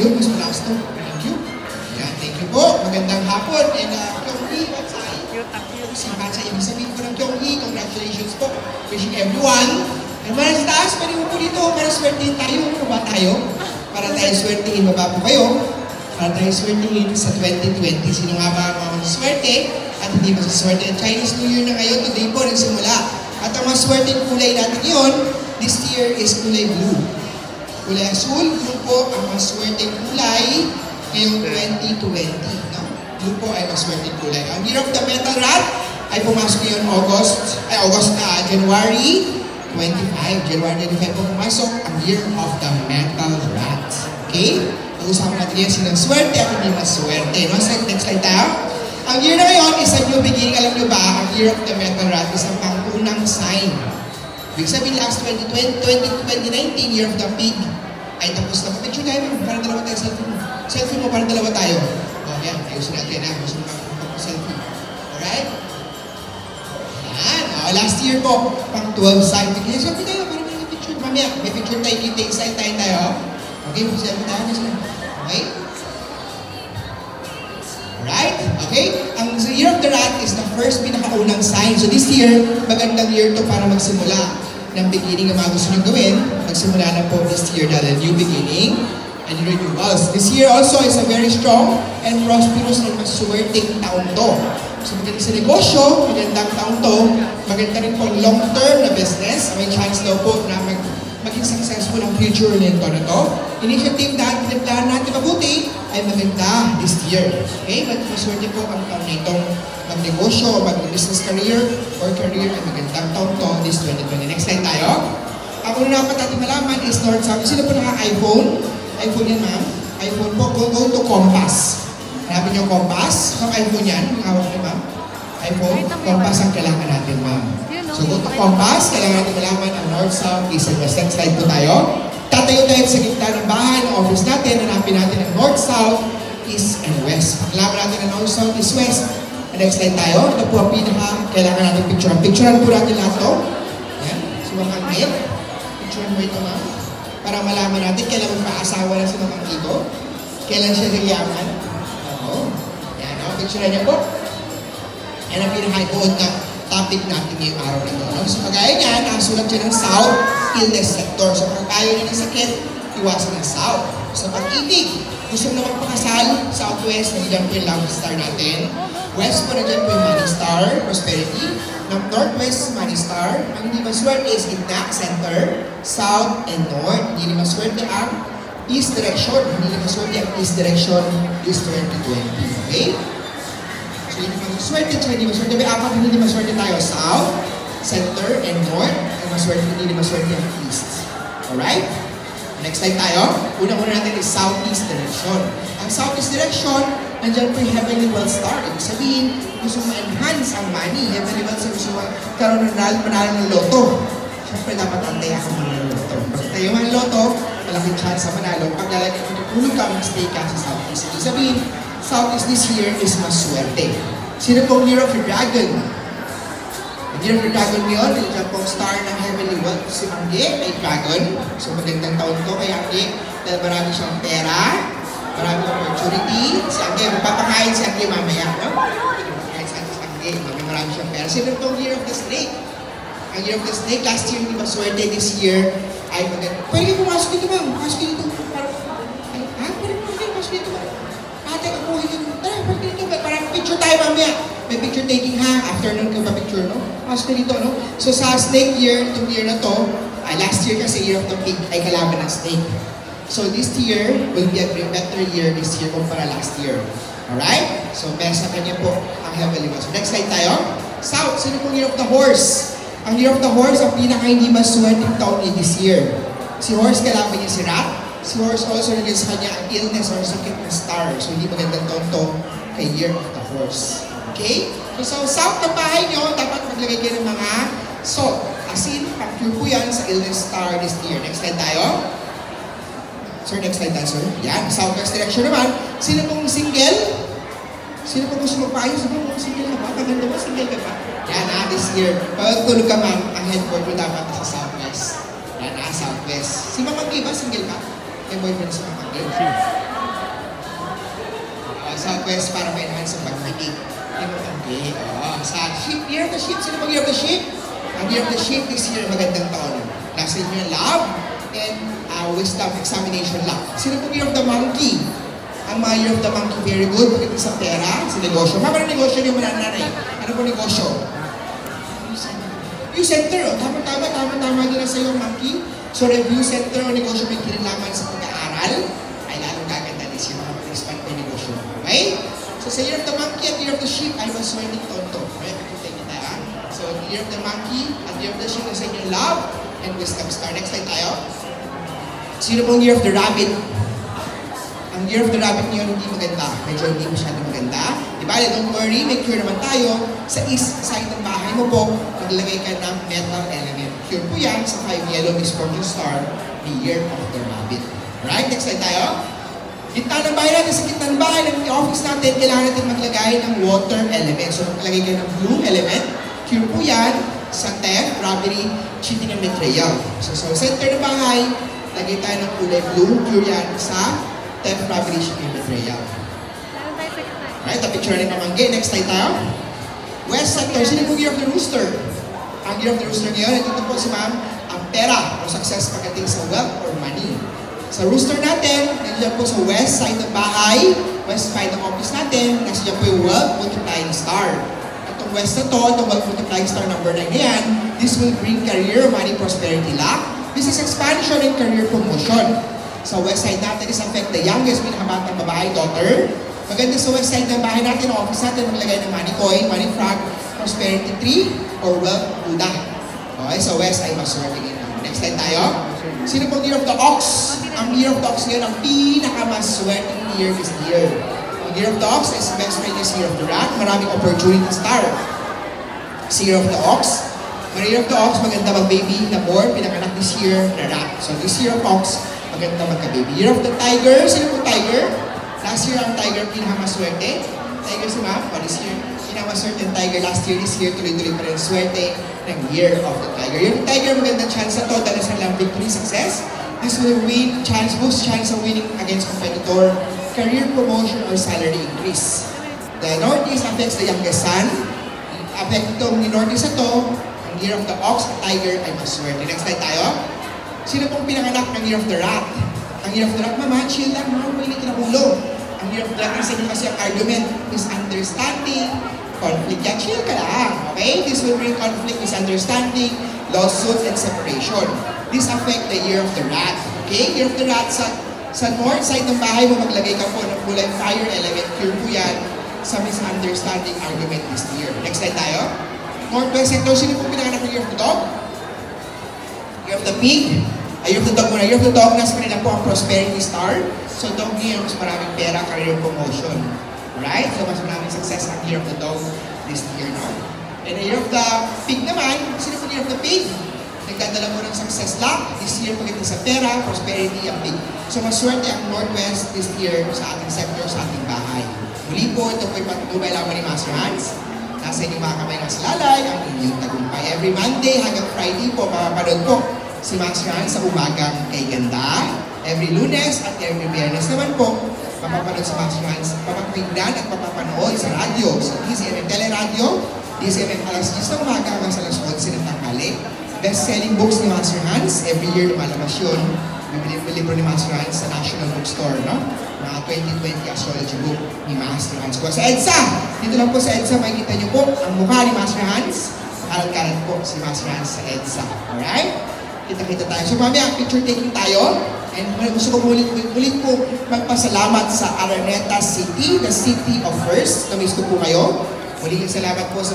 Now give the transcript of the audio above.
Ayun, mas malakas to. Thank you. Yan, thank you po. Magandang hapon. And Kyung-hee, what's up? Si Hansa, ibig sabihin ko ng Kyung-hee, congratulations po. Wishing everyone. And mga sa taas, pwede mo po dito para swertihin tayo. Ano ba tayo? Para tayo swertihin, baba po kayo. Para tayo swertihin sa 2020. Sino nga ba ang mga swerte at hindi masaswerte? Ang Chinese New Year na ngayon, today po nagsimula. At ang mga swerteng kulay natin ngayon, this year is kulay blue. Kulay asul, blue po ang mga swerteng kulay ngayong 2020. No? Blue po ay maswerteng kulay. Ang Year of the Metal Rat ay pumasok ngayon January 25. January 25 po pumasok ang Year of the Metal Rat. Okay? Pag-usapan natin yan sinang swerte at hindi maswerte. No? Next slide tayo. Ang year na ngayon is a new beginning. Alam nyo ba, ang Year of the Metal Rat is ang pangtunang sign. Ibig sabihin last 2019, Year of the Pig, ay tapos na. Picture tayo mo, para dalawa tayo selfie mo. Selfie mo, para dalawa tayo. O, yan, ayusin natin ha. Gusto mo selfie. Alright? Yan. O, last year po, pang 12 sign. Kaya selfie tayo, para may picture. Mamaya, may picture tayo, kita, excited tayo. Okay, selfie tayo. Okay? Alright? Okay? Ang Year of the Rat is the first pinakaunang sign. So this year, magandang year to para magsimula ng beginning ng mga gusto nyo gawin. Magsimula na po this year na the new beginning and renewals. This year also is a very strong and prosperous and maswerteng taon to. So maganda sa negosyo, magandang taon to. Maganda rin po long-term na business. May chance daw po na maging successful ang future nito na to. Initiative na pinaplahan natin mabuti ay maganda this year. Okay? Maswerte po ang taon na itong magnegosyo, mag-business career or career ay magandang taon to this 2020. Next slide tayo. Ang una dapat natin malaman is North-South. Sino po naka-iPhone? iPhone yan, ma'am. iPhone po. Go to Compass. Hanapin niyo Compass. Ang iPhone yan. Hawak niyo, ma'am. iPhone. Compass ang kailangan natin, ma'am. So go to Compass. Kailangan natin malaman ang North-South, East and West. Next slide po tayo. Tatayo tayo sa gitna ng bahay, ng office natin. Hanapin natin ang North-South, East and West. Pagkalaman natin ang North-South, East, West. Next slide tayo. Ito po ang kailangan natin picturean. Picturean po natin lahat ito. Yan. Sumakangkit. Picturean mo ito, ma'am. Para malaman natin kailan magpaasawa na si Mamang Ito. Kailan siya nagyaman. Oo. Yan. O, picturean niya po. Yan ang pinaka-icon na topic natin ngayong araw na ito. No? So, kagaya niyan, nakasulat siya ng South Illness Sector. So, kung kaya niya ng sakit, iwasan ng South. Sa pag-ibig, gusto mo na magpakasal, Southwest, nandiyan po yung love star natin. West po nandiyan po yung money star, prosperity. Ng Northwest, money star. Ang hindi maswerte is gitna, center, South, and North. Hindi maswerte ang East direction. Hindi maswerte ang East direction is 2020. Okay? So, hindi maswerte, so hindi maswerte. May apat hindi maswerte tayo. South, Center, and North. Ang maswerte, hindi maswerte ang East. Alright? Next slide tayo. Una-una natin is Southeast direction. Ang Southeast direction, nandiyan po yung Heavenly Wealth Star. Ibig sabihin, gusto mo ma-enhance ang money. Heavenly Wealth Star, gusto mo karoon ng manalo ng loto. Siyempre, dapat antay ako manalo ng loto. Pag tayo ang loto, malaking chance sa manalo. Pag lalagay mo tulog ka, mag-stay ka sa Southeast. Ibig sabihin, Southeast this year is maswerte. Sino pong Year of the Dragon? Ang Year of the Dragon ngayon, nandiyan pong star ng Heavenly Wealth. Si Angge ay dragon. So magandang taon to kay Angge. Dahil marami siyang pera, marami opportunity. Si Angge, magpapakain si Angge mamaya. No? Magpapakain si Angge. Marami siyang pera. Sino pong Year of the Snake? Ang Year of the Snake, last year hindi maswerte. This year ay maganda. Pwede pumasok dito ba? Pumasok dito. Pwede pumasok dito ba? Ate, ako yun. Tara, pwede dito ba? Parang picture tayo mamaya. May picture taking ha. Afternoon ka pa picture, no? Pumasok dito, no? So sa Snake year, itong year na to, last year kasi Year of the Pig ay kalaban ng Snake. So this year will be a better year this year kumpara last year. Alright? So best sa kanya po ang Heavenly Wealth. So next slide tayo. South, sino pong Year of the Horse? Ang Year of the Horse, ang pinaka hindi maswerteng taon ni this year. Si Horse, kalaban niya si Rat. Si Horse also naging sa kanya ang illness or sakit na star. So hindi magandang taon to kay Year of the Horse. Okay? So sa south na bahay nyo, dapat maglagay kayo ng mga salt. Asin, pang-cure po yan sa illness star this year. Next slide tayo. Sir, next slide tayo, sir. Yan, southwest direction naman. Sino pong single? Sino pong gusto magpaayos? Sino pong single ka ba? Maganda ba? Single ka ba? Yan, this year. Pag tulog ka man, ang headboard mo dapat sa southwest. Yan, southwest. Si Mamang Giba, single ka? May boyfriend si Mamang Giba. Southwest para ma-enhance ang pagkitig. Okay. Sa ship, year of the ship. Sino pag year of the ship? Ang year of the ship this year, magandang taon. Nasa inyo yung love and wisdom examination lang. Sino pag year of the monkey? Ang mga year of the monkey, very good. Pagdating sa pera, sa negosyo. Mama ng negosyo niyo mga nanay. Ano po negosyo? Review center. Tama din na sa iyo, monkey. So, review center o negosyo may kinalaman sa pag-aaral ay lalong gaganda din siya mga participant ng negosyo. Okay? So, sa year of the monkey at year of the sheep, ay maswerte tonto. Okay? Pakita niyo tayo. So, year of the monkey at year of the sheep is in your love and wisdom star. Next slide tayo. Sino pong year of the rabbit? Ang year of the rabbit niyo hindi maganda. Medyo hindi masyado maganda. Diba? Don't worry, make sure naman tayo sa east side ng bahay mo po, maglagay ka ng metal element. Cure po yan sa 5 yellow Miss Fortune Star, the year of the rabbit. Alright, next slide tayo. Gitna ng bahay natin, sa gitna ng bahay ng office natin, kailangan natin maglagay ng water element. So, maglagay kayo ng blue element. Cure po yan sa theft, robbery, cheating, and betrayal. So, sa center ng bahay, lagay tayo ng kulay blue. Cure yan sa theft, robbery, cheating, and betrayal. Alright, the picture rin pamanggi. Next slide tayo. West sector, sino po year of the rooster? Ang year of the rooster ngayon, ito po si ma'am, ang pera o success pagdating sa wealth or money. Sa rooster natin, nandiyan po sa west side ng bahay, west side ng office natin, nasa dyan po yung wealth multiplying star. Itong west na to, itong wealth multiplying star number 9 na yan, this will bring career, money, prosperity, luck, business expansion, and career promotion. Sa west side natin is affect the youngest, pinakabatang babae, daughter. Maganda sa west side ng bahay natin, office natin, maglagay ng money coin, money frog, prosperity tree, or wealth Buddha. Okay, sa west ay maswerte ito. Next slide tayo. Sino pong year of the ox? Ang year of the ox ngayon, ang pinakamaswerteng year this year. Ang year of the ox is best friend is year of the rat. Maraming opportunity star. Sa year of the ox. Ang year of the ox, maganda mag-baby na born, pinanganak this year na rat. So this year of ox, maganda magka-baby. Year of the tiger. Sino pong tiger? Last year ang tiger pinakamaswerte. Tiger si ma'am, this year. Pinakamaswerte ang tiger last year, this year, tuloy-tuloy pa rin swerte ng year of the tiger. Yung tiger, magandang chance na to, dahil sa lang victory, success. This will win, boost chance of winning against competitor, career promotion, or salary increase. The Northeast affects the youngest son. Affect itong ni Northeast na to, ang year of the ox, ang tiger ay maswerte. Next slide tayo. Sino pong pinanganak ng year of the rat? Ang year of the rat, mama, chill lang, mama, mainit na ulo. Ang year of the rat, kasi ang argument is understanding, conflict. Yan, chill ka lang. Okay? This will bring conflict, misunderstanding, lawsuit, and separation. This affect the year of the rat. Okay? Year of the rat, sa north side ng bahay mo, maglagay ka po ng kulay fire element. Cure po yan sa misunderstanding argument this year. Next slide tayo. Northwest sector, sino po pinanganak ng year of the dog? Year of the pig? Year of the dog muna. Year of the dog, nasa kanila po ang prosperity star. So, dog niya mas maraming pera, career promotion. Right? So, mas maraming success ang year of the dog this year now. And the year of the pig naman, sino po year of the pig? Nagdadala mo ng success luck. This year, pagdating sa pera, prosperity, ang pig. So, maswerte ang Northwest this year sa ating sector, sa ating bahay. Muli po, ito po yung patutubay lamang ni Master Hans. Nasa inyong mga kamay ng salalay, ang inyong tagumpay. Every Monday hanggang Friday po, mapapanood po si Master Hans sa umagang kay ganda. Every Lunes at every Biyernes naman po, mapapanood si Master Hans, mapapakinggan at mapapanood sa radyo, sa DZMM Teleradio, DZMM alas 10 ng umaga hanggang sa alas 11 ng tanghali. Best-selling books ni Master Hans, every year lumalabas yun. Bibili mo libro ni Master Hans sa National Bookstore, no? Mga 2020 astrology book ni Master Hans. Kung sa EDSA, dito lang po sa EDSA, makikita niyo po ang mukha ni Master Hans. Karat-karat po si Master Hans sa EDSA. Alright? Kita-kita tayo. So mamaya, picture taking tayo. And gusto ko ulit po magpasalamat sa Araneta City, the City of First. Namiss ko po kayo. Muling salamat po sa